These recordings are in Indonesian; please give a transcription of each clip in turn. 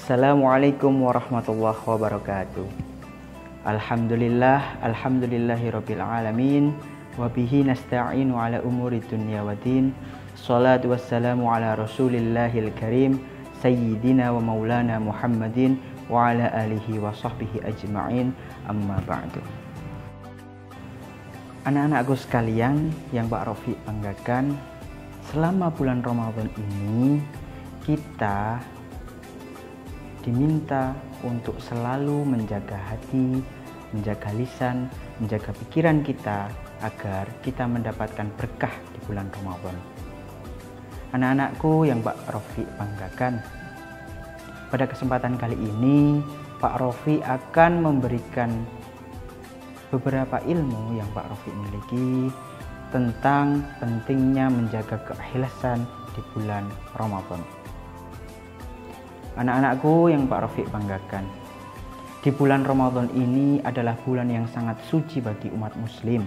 Assalamualaikum warahmatullahi wabarakatuh. Alhamdulillahirabbil alamin wa bihi nasta'inu ala umuri dunya waddin. Shalatu wassalamu ala Rasulillahil karim sayyidina wa maulana Muhammadin wa ala alihi wa sahbihi ajma'in, amma ba'du. Anak-anakku sekalian yang Pak Rofi banggakan, selama bulan Ramadan ini kita diminta untuk selalu menjaga hati, menjaga lisan, menjaga pikiran kita agar kita mendapatkan berkah di bulan Ramadan. Anak-anakku yang Pak Rofi banggakan, pada kesempatan kali ini Pak Rofi akan memberikan beberapa ilmu yang Pak Rofi miliki tentang pentingnya menjaga keikhlasan di bulan Ramadan. Anak-anakku yang Pak Rofiq banggakan, di bulan Ramadan ini adalah bulan yang sangat suci bagi umat muslim.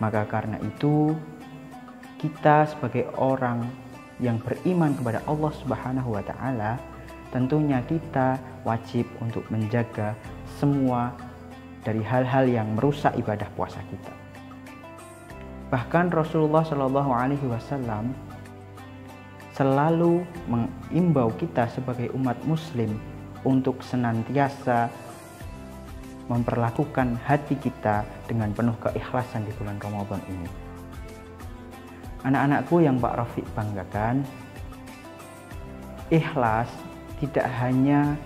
Maka karena itu, kita sebagai orang yang beriman kepada Allah Subhanahu wa Ta'ala, tentunya kita wajib untuk menjaga semua dari hal-hal yang merusak ibadah puasa kita. Bahkan Rasulullah Shallallahu Alaihi Wasallam selalu mengimbau kita sebagai umat muslim untuk senantiasa memperlakukan hati kita dengan penuh keikhlasan di bulan Ramadan ini. Anak-anakku yang Pak Rofiq banggakan, ikhlas tidak hanya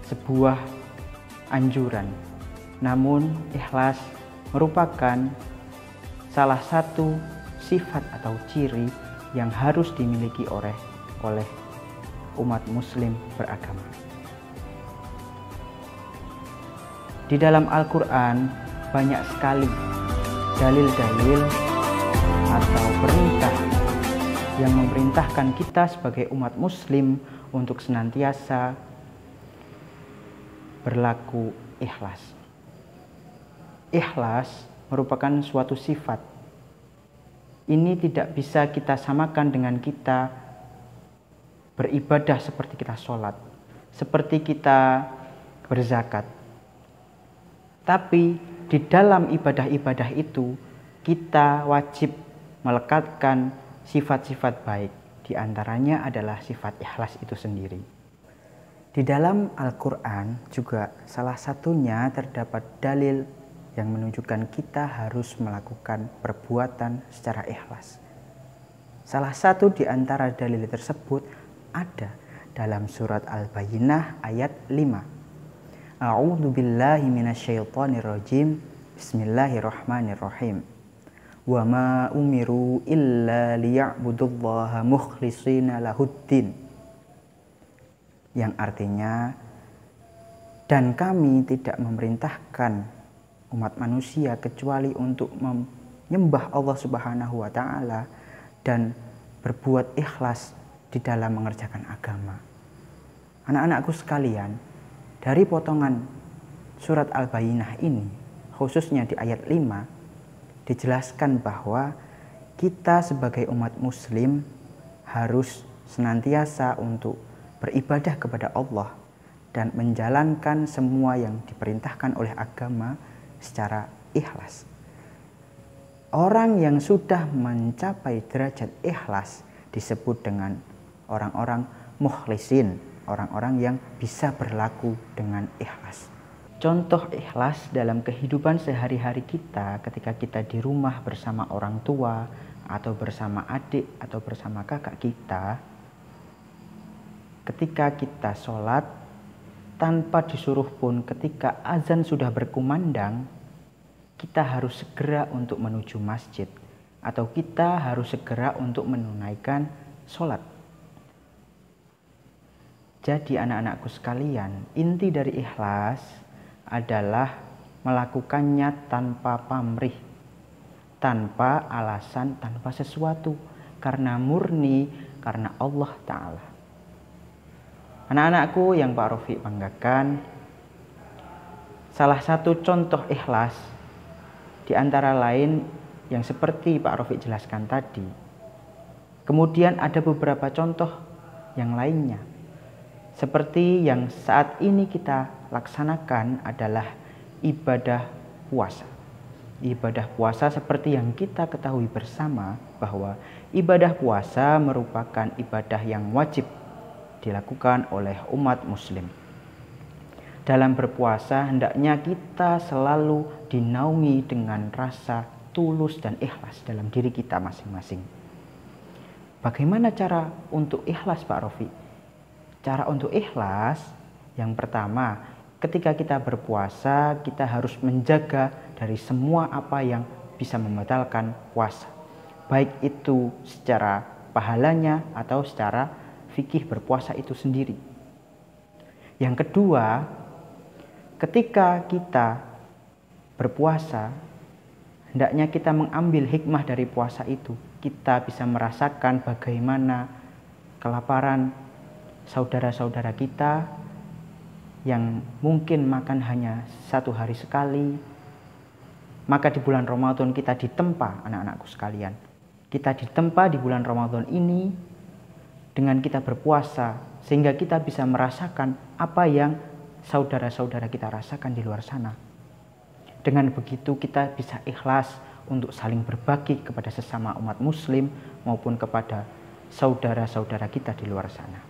sebuah anjuran, namun ikhlas merupakan salah satu sifat atau ciri yang harus dimiliki oleh umat muslim beragama. Di dalam Al-Quran banyak sekali dalil-dalil atau perintah yang memerintahkan kita sebagai umat muslim untuk senantiasa berlaku ikhlas. Ikhlas merupakan suatu sifat. Ini tidak bisa kita samakan dengan kita beribadah seperti kita sholat, seperti kita berzakat. Tapi di dalam ibadah-ibadah itu kita wajib melekatkan sifat-sifat baik. Di antaranya adalah sifat ikhlas itu sendiri. Di dalam Al-Quran juga salah satunya terdapat dalil yang menunjukkan kita harus melakukan perbuatan secara ikhlas. Salah satu di antara dalil tersebut ada dalam surat Al-Bayyinah ayat 5. A'udzu billahi minasyaitonir rajim. Bismillahirrahmanirrahim. Wa ma umiru illa liya'budullaha mukhlishina lahuddin. Yang artinya, dan kami tidak memerintahkan umat manusia kecuali untuk menyembah Allah Subhanahu wa Ta'ala dan berbuat ikhlas di dalam mengerjakan agama. Anak-anakku sekalian, dari potongan surat Al-Bayyinah ini, khususnya di ayat 5, dijelaskan bahwa kita sebagai umat muslim harus senantiasa untuk beribadah kepada Allah dan menjalankan semua yang diperintahkan oleh agama secara ikhlas. Orang yang sudah mencapai derajat ikhlas disebut dengan orang-orang mukhlisin, orang-orang yang bisa berlaku dengan ikhlas. Contoh ikhlas dalam kehidupan sehari-hari kita ketika kita di rumah bersama orang tua atau bersama adik atau bersama kakak kita, ketika kita sholat, tanpa disuruh pun ketika azan sudah berkumandang, kita harus segera untuk menuju masjid atau kita harus segera untuk menunaikan sholat. Jadi anak-anakku sekalian, inti dari ikhlas adalah melakukannya tanpa pamrih, tanpa alasan, tanpa sesuatu, karena murni, karena Allah Ta'ala. Anak-anakku yang Pak Rofiq banggakan, salah satu contoh ikhlas di antara lain yang seperti Pak Rofiq jelaskan tadi. Kemudian ada beberapa contoh yang lainnya. Seperti yang saat ini kita laksanakan adalah ibadah puasa. Ibadah puasa seperti yang kita ketahui bersama bahwa ibadah puasa merupakan ibadah yang wajib dilakukan oleh umat muslim. Dalam berpuasa hendaknya kita selalu dinaungi dengan rasa tulus dan ikhlas dalam diri kita masing-masing. Bagaimana cara untuk ikhlas, Pak Rofi? Cara untuk ikhlas, yang pertama, ketika kita berpuasa, kita harus menjaga dari semua apa yang bisa membatalkan puasa. Baik itu secara pahalanya atau secara fikih berpuasa itu sendiri. Yang kedua, ketika kita berpuasa, hendaknya kita mengambil hikmah dari puasa itu. Kita bisa merasakan bagaimana kelaparan saudara-saudara kita yang mungkin makan hanya 1 hari sekali. Maka di bulan Ramadan kita ditempa, anak-anakku sekalian. Kita ditempa di bulan Ramadan ini dengan kita berpuasa, sehingga kita bisa merasakan apa yang saudara-saudara kita rasakan di luar sana. Dengan begitu kita bisa ikhlas untuk saling berbagi kepada sesama umat muslim maupun kepada saudara-saudara kita di luar sana.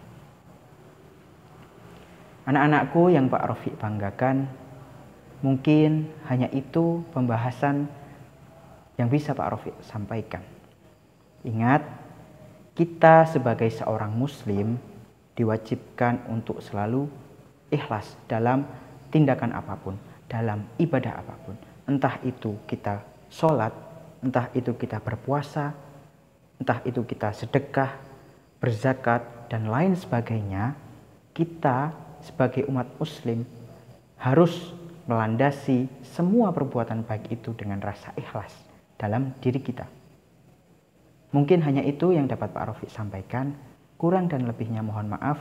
Anak-anakku yang Pak Rofi banggakan, mungkin hanya itu pembahasan yang bisa Pak Rofi sampaikan. Ingat, kita sebagai seorang muslim diwajibkan untuk selalu ikhlas dalam tindakan apapun, dalam ibadah apapun. Entah itu kita sholat, entah itu kita berpuasa, entah itu kita sedekah, berzakat, dan lain sebagainya. Kita sebagai umat muslim harus melandasi semua perbuatan baik itu dengan rasa ikhlas dalam diri kita. Mungkin hanya itu yang dapat Pak Rofi sampaikan. Kurang dan lebihnya mohon maaf.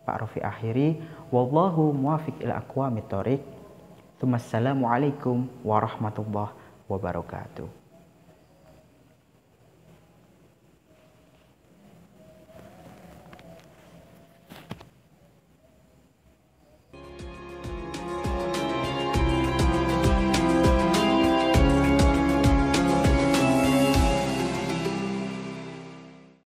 Pak Rofi akhiri, wallahu muwafiq ila aqwamit thoriq. Assalamualaikum warahmatullahi wabarakatuh.